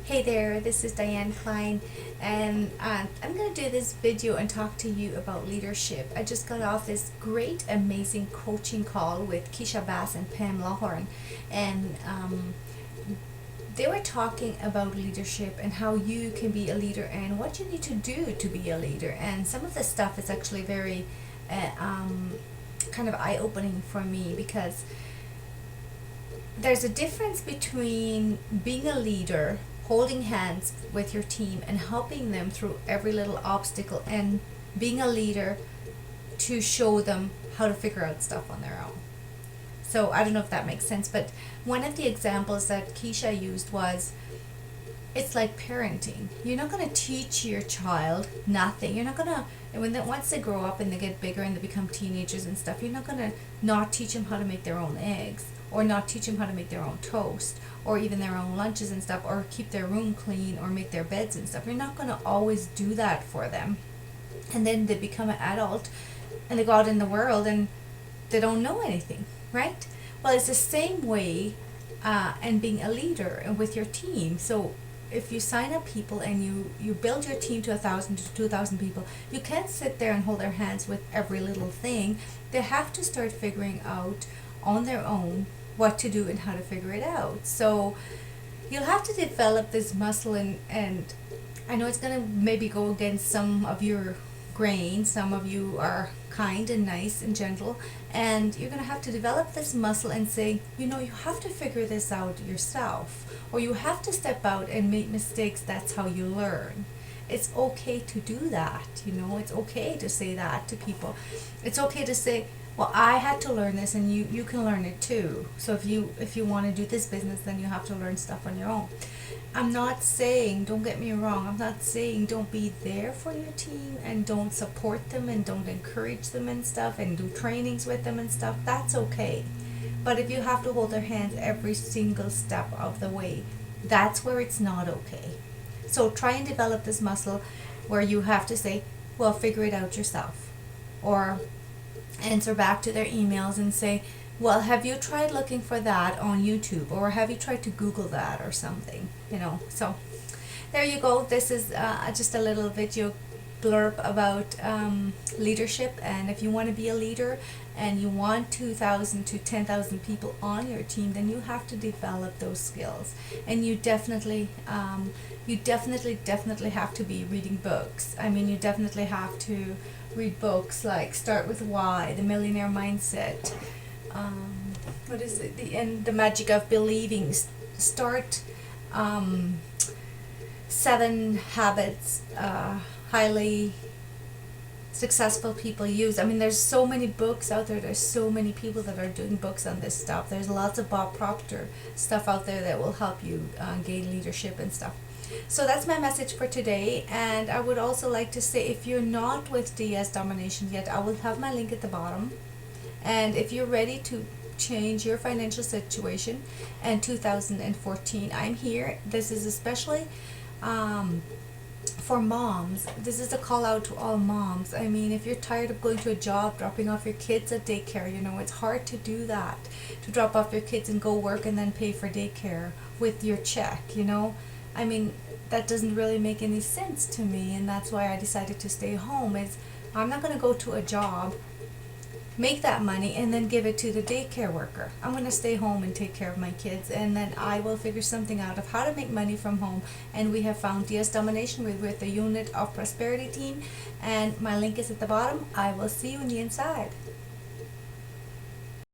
Hey there, this is Diane Klein, and I'm going to do this video and talk to you about leadership. I just got off this great, amazing coaching call with Keisha Bass and Pam Lawhorn, and they were talking about leadership and how you can be a leader and what you need to do to be a leader. And some of the stuff is actually very kind of eye-opening for me, because there's a difference between being a leader, holding hands with your team and helping them through every little obstacle, and being a leader to show them how to figure out stuff on their own. So I don't know if that makes sense, but one of the examples that Keisha used was, it's like parenting. You're not going to teach your child nothing. You're not going to, once they grow up and they get bigger and they become teenagers and stuff, you're not going to not teach them how to make their own eggs, or not teach them how to make their own toast, or even their own lunches and stuff, or keep their room clean, or make their beds and stuff. You're not going to always do that for them. And then they become an adult and they go out in the world and they don't know anything, right? Well, it's the same way and being a leader and with your team. So if you sign up people and you build your team to 1,000 to 2,000 people, you can't sit there and hold their hands with every little thing. They have to start figuring out on their own what to do and how to figure it out. So you'll have to develop this muscle, and I know it's going to maybe go against some of your grain. Some of you are kind and nice and gentle, and you're going to have to develop this muscle and say, you have to figure this out yourself, or you have to step out and make mistakes. That's how you learn. It's okay to do that. It's okay to say that to people. It's okay to say, well, I had to learn this, and you can learn it too. So if you want to do this business, then you have to learn stuff on your own. I'm not saying, don't get me wrong, I'm not saying don't be there for your team and don't support them and don't encourage them and stuff and do trainings with them and stuff. That's okay. But if you have to hold their hands every single step of the way, that's where it's not okay. So try and develop this muscle where you have to say, well, figure it out yourself. Or answer back to their emails and say, well, have you tried looking for that on YouTube, or have you tried to Google that or something? So there you go. This is just a little video blurb about leadership. And if you want to be a leader and you want 2,000 to 10,000 people on your team, then you have to develop those skills. And you definitely have to be reading books. You definitely have to read books like Start With Why, The Millionaire Mindset, what is it? The Magic of Believing. Start 7 habits highly successful people use. There's so many books out there. There's so many people that are doing books on this stuff. There's lots of Bob Proctor stuff out there that will help you gain leadership and stuff. So that's my message for today. And I would also like to say, if you're not with DS Domination yet, I will have my link at the bottom. And if you're ready to change your financial situation in 2014, I'm here. This is especially for moms. This is a call out to all moms. If you're tired of going to a job, dropping off your kids at daycare, it's hard to do that, to drop off your kids and go work and then pay for daycare with your check, that doesn't really make any sense to me. And that's why I decided to stay home. I'm not going to go to a job, make that money, and then give it to the daycare worker. I'm going to stay home and take care of my kids, and then I will figure something out of how to make money from home. And we have found DS Domination with the Unit of Prosperity team, and my link is at the bottom. I will see you on the inside.